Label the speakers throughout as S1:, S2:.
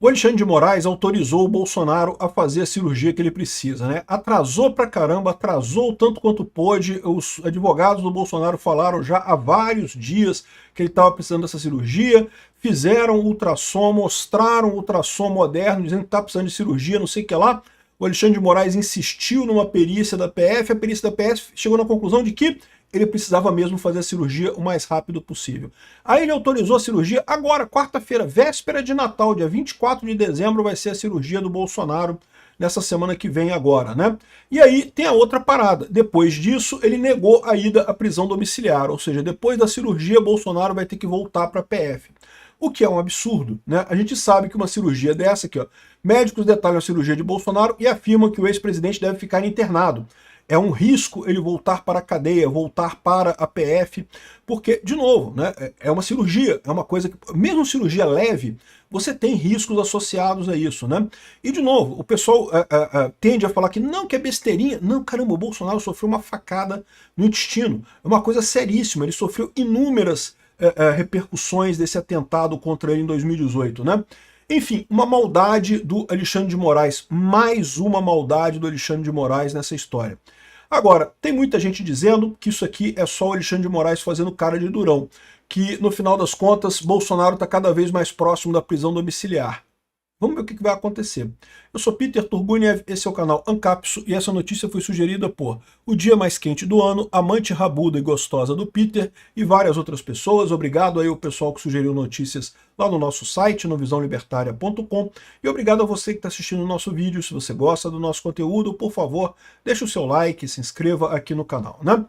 S1: O Alexandre de Moraes autorizou o Bolsonaro a fazer a cirurgia que ele precisa, né? Atrasou pra caramba, atrasou tanto quanto pôde. Os advogados do Bolsonaro falaram já há vários dias que ele estava precisando dessa cirurgia, fizeram ultrassom, mostraram o ultrassom moderno, dizendo que está precisando de cirurgia, não sei o que lá. O Alexandre de Moraes insistiu numa perícia da PF, a perícia da PF chegou na conclusão de que ele precisava mesmo fazer a cirurgia o mais rápido possível. Aí ele autorizou a cirurgia agora, quarta-feira, véspera de Natal, dia 24 de dezembro, vai ser a cirurgia do Bolsonaro, nessa semana que vem agora, né? E aí tem a outra parada. Depois disso, ele negou a ida à prisão domiciliar, ou seja, depois da cirurgia, Bolsonaro vai ter que voltar para a PF. O que é um absurdo, né? A gente sabe que uma cirurgia dessa aqui, ó, médicos detalham a cirurgia de Bolsonaro e afirmam que o ex-presidente deve ficar internado. É um risco ele voltar para a cadeia, voltar para a PF, porque, de novo, né, é uma cirurgia, é uma coisa que, mesmo cirurgia leve, você tem riscos associados a isso, né? E, de novo, o pessoal tende a falar que é besteirinha. Não, caramba, o Bolsonaro sofreu uma facada no intestino. É uma coisa seríssima, ele sofreu inúmeras repercussões desse atentado contra ele em 2018, né? Enfim, uma maldade do Alexandre de Moraes, mais uma maldade do Alexandre de Moraes nessa história. Agora, tem muita gente dizendo que isso aqui é só o Alexandre de Moraes fazendo cara de durão, que no final das contas Bolsonaro está cada vez mais próximo da prisão domiciliar. Vamos ver o que vai acontecer. Eu sou Peter Turguniev, esse é o canal Ancapso e essa notícia foi sugerida por O Dia Mais Quente do Ano, amante rabuda e gostosa do Peter e várias outras pessoas. Obrigado aí ao pessoal que sugeriu notícias lá no nosso site, no visãolibertaria.com, e obrigado a você que está assistindo o nosso vídeo. Se você gosta do nosso conteúdo, por favor, deixe o seu like, se inscreva aqui no canal, né?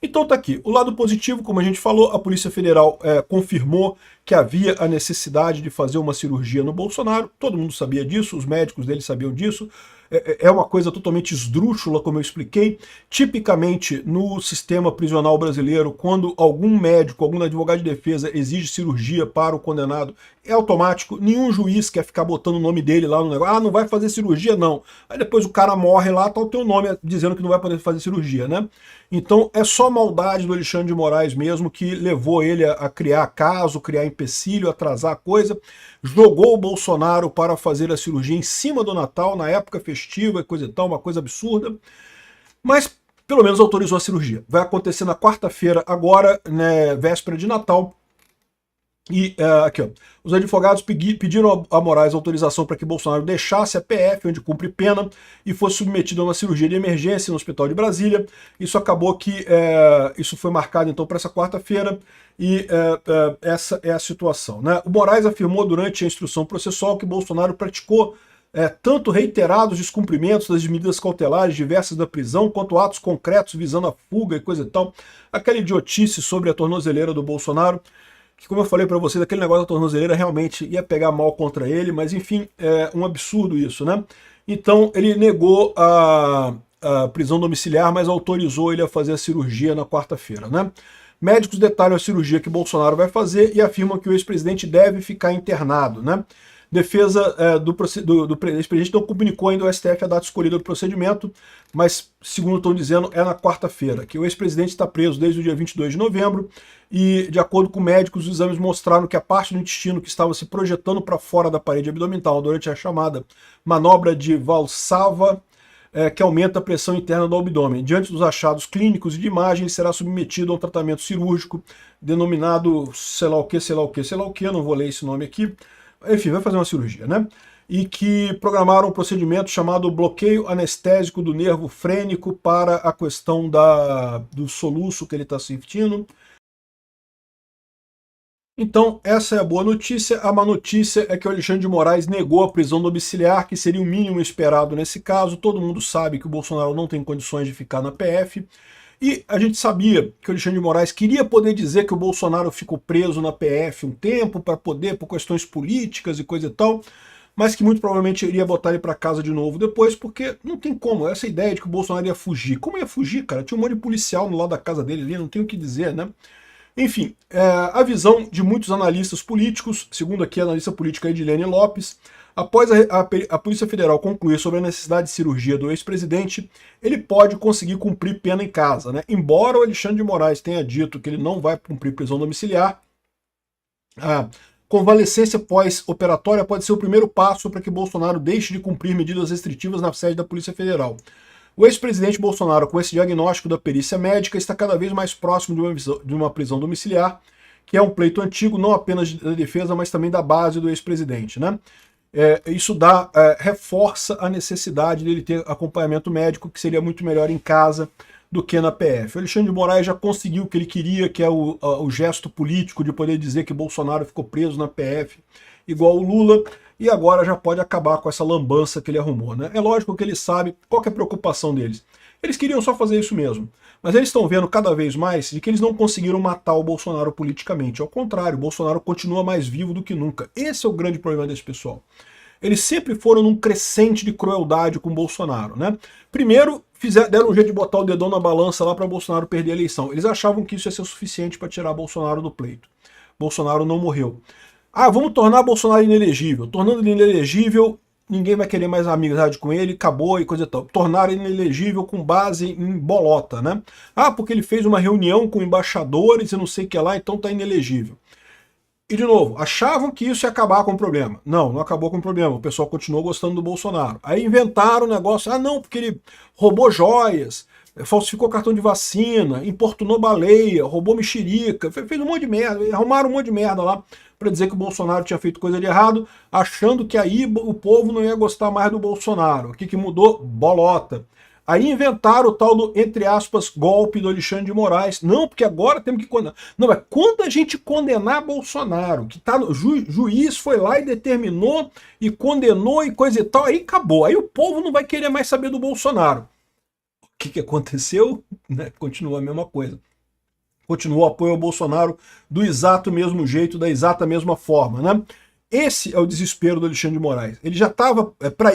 S1: Então tá aqui, o lado positivo, como a gente falou, a Polícia Federal confirmou que havia a necessidade de fazer uma cirurgia no Bolsonaro, todo mundo sabia disso, os médicos dele sabiam disso, é uma coisa totalmente esdrúxula, como eu expliquei. Tipicamente, no sistema prisional brasileiro, quando algum médico, algum advogado de defesa exige cirurgia para o condenado, é automático, nenhum juiz quer ficar botando o nome dele lá no negócio, não vai fazer cirurgia não. Aí depois o cara morre lá, tá o teu nome dizendo que não vai poder fazer cirurgia, né? Então é só maldade do Alexandre de Moraes mesmo que levou ele a criar caso, criar empecilho, atrasar a coisa, jogou o Bolsonaro para fazer a cirurgia em cima do Natal, na época festiva e coisa e tal, uma coisa absurda, mas pelo menos autorizou a cirurgia. Vai acontecer na quarta-feira agora, né, véspera de Natal. E aqui, ó, os advogados pediram a Moraes autorização para que Bolsonaro deixasse a PF, onde cumpre pena, e fosse submetido a uma cirurgia de emergência no Hospital de Brasília. Isso acabou que isso foi marcado então para essa quarta-feira, e essa é a situação, né? O Moraes afirmou durante a instrução processual que Bolsonaro praticou tanto reiterados descumprimentos das medidas cautelares diversas da prisão, quanto atos concretos visando a fuga e coisa e tal. Aquela idiotice sobre a tornozeleira do Bolsonaro, que, como eu falei para vocês, aquele negócio da tornozeleira realmente ia pegar mal contra ele, mas enfim, é um absurdo isso, né? Então ele negou a prisão domiciliar, mas autorizou ele a fazer a cirurgia na quarta-feira, né? Médicos detalham a cirurgia que Bolsonaro vai fazer e afirmam que o ex-presidente deve ficar internado, né? Defesa do ex-presidente não comunicou ainda ao STF a data escolhida do procedimento, mas, segundo estão dizendo, é na quarta-feira, que o ex-presidente está preso desde o dia 22 de novembro, e, de acordo com médicos, os exames mostraram que a parte do intestino que estava se projetando para fora da parede abdominal durante a chamada manobra de Valsalva, que aumenta a pressão interna do abdômen. Diante dos achados clínicos e de imagem, será submetido a um tratamento cirúrgico denominado sei lá o que, não vou ler esse nome aqui, enfim, vai fazer uma cirurgia, né? E que programaram um procedimento chamado bloqueio anestésico do nervo frênico para a questão do soluço que ele está sentindo. Então, essa é a boa notícia. A má notícia é que o Alexandre de Moraes negou a prisão domiciliar, que seria o mínimo esperado nesse caso. Todo mundo sabe que o Bolsonaro não tem condições de ficar na PF. E a gente sabia que o Alexandre de Moraes queria poder dizer que o Bolsonaro ficou preso na PF um tempo, para poder, por questões políticas e coisa e tal, mas que muito provavelmente iria botar ele para casa de novo depois, porque não tem como, essa ideia de que o Bolsonaro ia fugir. Como ia fugir, cara? Tinha um monte de policial no lado da casa dele ali, não tem o que dizer, né? Enfim, a visão de muitos analistas políticos, segundo aqui a analista política Edilene Lopes, após a Polícia Federal concluir sobre a necessidade de cirurgia do ex-presidente, ele pode conseguir cumprir pena em casa, né? Embora o Alexandre de Moraes tenha dito que ele não vai cumprir prisão domiciliar, Convalescência pós-operatória pode ser o primeiro passo para que Bolsonaro deixe de cumprir medidas restritivas na sede da Polícia Federal. O ex-presidente Bolsonaro, com esse diagnóstico da perícia médica, está cada vez mais próximo de uma prisão domiciliar, que é um pleito antigo, não apenas da defesa, mas também da base do ex-presidente, né? Isso reforça a necessidade dele ter acompanhamento médico, que seria muito melhor em casa do que na PF. O Alexandre de Moraes já conseguiu o que ele queria, que é o gesto político de poder dizer que Bolsonaro ficou preso na PF, igual o Lula, e agora já pode acabar com essa lambança que ele arrumou, né? É lógico que ele sabe qual que é a preocupação deles. Eles queriam só fazer isso mesmo, mas eles estão vendo cada vez mais de que eles não conseguiram matar o Bolsonaro politicamente. Ao contrário, o Bolsonaro continua mais vivo do que nunca. Esse é o grande problema desse pessoal. Eles sempre foram num crescente de crueldade com o Bolsonaro, né? Primeiro, deram um jeito de botar o dedão na balança lá para Bolsonaro perder a eleição. Eles achavam que isso ia ser o suficiente para tirar Bolsonaro do pleito. Bolsonaro não morreu. Ah, vamos tornar Bolsonaro inelegível. Tornando ele inelegível, ninguém vai querer mais amizade com ele, acabou e coisa e tal. Tornaram ele inelegível com base em bolota, né? Ah, porque ele fez uma reunião com embaixadores e não sei o que lá, então tá inelegível. E, de novo, achavam que isso ia acabar com o problema. Não, não acabou com o problema. O pessoal continuou gostando do Bolsonaro. Aí inventaram o negócio, ah não, porque ele roubou joias, falsificou cartão de vacina, importunou baleia, roubou mexerica, fez um monte de merda, arrumaram um monte de merda lá para dizer que o Bolsonaro tinha feito coisa de errado, achando que aí o povo não ia gostar mais do Bolsonaro. O que mudou? Bolota. Aí inventaram o tal do, entre aspas, golpe do Alexandre de Moraes. Não, porque agora temos que condenar. Não, mas quando a gente condenar Bolsonaro, que tá no juiz foi lá e determinou e condenou e coisa e tal, aí acabou. Aí o povo não vai querer mais saber do Bolsonaro. O que aconteceu? Né? Continua a mesma coisa. Continuou o apoio ao Bolsonaro do exato mesmo jeito, da exata mesma forma, né? Esse é o desespero do Alexandre de Moraes. Ele já estava,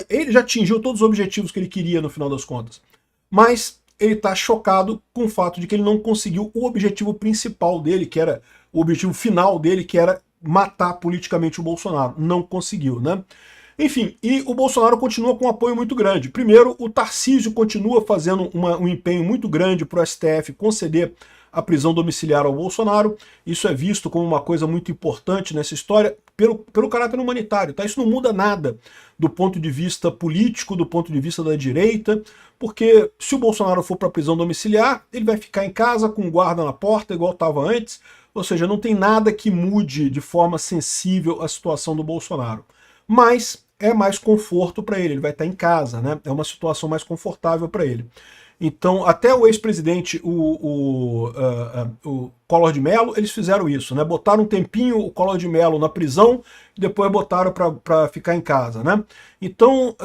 S1: ele já atingiu todos os objetivos que ele queria no final das contas. Mas ele está chocado com o fato de que ele não conseguiu o objetivo principal dele, que era o objetivo final dele, que era matar politicamente o Bolsonaro. Não conseguiu, né? Enfim, e o Bolsonaro continua com um apoio muito grande. Primeiro, o Tarcísio continua fazendo um empenho muito grande para o STF conceder a prisão domiciliar ao Bolsonaro. Isso é visto como uma coisa muito importante nessa história pelo caráter humanitário, tá? Isso não muda nada do ponto de vista político, do ponto de vista da direita, porque se o Bolsonaro for para prisão domiciliar, ele vai ficar em casa com guarda na porta, igual estava antes, ou seja, não tem nada que mude de forma sensível a situação do Bolsonaro. Mas é mais conforto para ele vai estar em casa, né? É uma situação mais confortável para ele. Então, até o ex-presidente, o Collor de Mello, eles fizeram isso, né? Botaram um tempinho o Collor de Mello na prisão e depois botaram para ficar em casa, né? Então,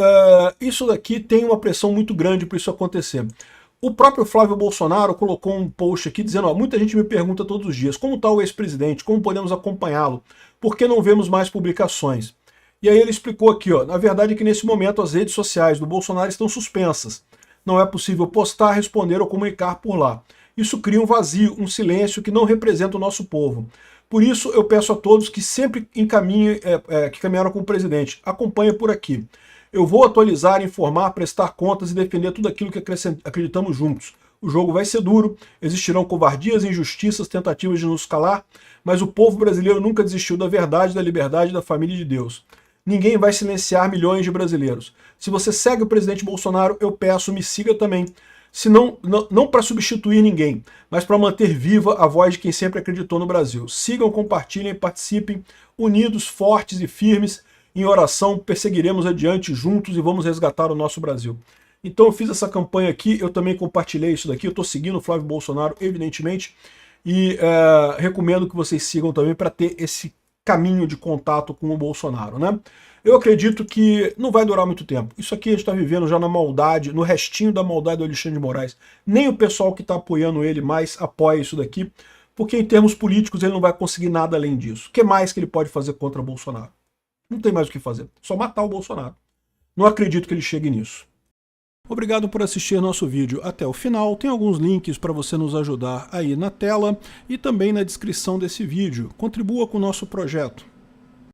S1: isso daqui tem uma pressão muito grande para isso acontecer. O próprio Flávio Bolsonaro colocou um post aqui dizendo, ó, muita gente me pergunta todos os dias, como está o ex-presidente, como podemos acompanhá-lo, por que não vemos mais publicações? E aí ele explicou aqui, ó, na verdade é que nesse momento as redes sociais do Bolsonaro estão suspensas. Não é possível postar, responder ou comunicar por lá. Isso cria um vazio, um silêncio que não representa o nosso povo. Por isso eu peço a todos que sempre encaminhem, que caminharam com o presidente, acompanhem por aqui. Eu vou atualizar, informar, prestar contas e defender tudo aquilo que acreditamos juntos. O jogo vai ser duro, existirão covardias, injustiças, tentativas de nos calar, mas o povo brasileiro nunca desistiu da verdade, da liberdade, da família de Deus. Ninguém vai silenciar milhões de brasileiros. Se você segue o presidente Bolsonaro, eu peço, me siga também. Se não para substituir ninguém, mas para manter viva a voz de quem sempre acreditou no Brasil. Sigam, compartilhem, participem, unidos, fortes e firmes, em oração, perseguiremos adiante juntos e vamos resgatar o nosso Brasil. Então eu fiz essa campanha aqui, eu também compartilhei isso daqui, eu estou seguindo o Flávio Bolsonaro, evidentemente, e recomendo que vocês sigam também para ter esse caminho de contato com o Bolsonaro, né? Eu acredito que não vai durar muito tempo. Isso aqui a gente está vivendo já na maldade, no restinho da maldade do Alexandre de Moraes. Nem o pessoal que está apoiando ele mais apoia isso daqui, porque em termos políticos ele não vai conseguir nada além disso. O que mais que ele pode fazer contra o Bolsonaro? Não tem mais o que fazer, só matar o Bolsonaro. Não acredito que ele chegue nisso. Obrigado por assistir nosso vídeo até o final. Tem alguns links para você nos ajudar aí na tela e também na descrição desse vídeo. Contribua com o nosso projeto.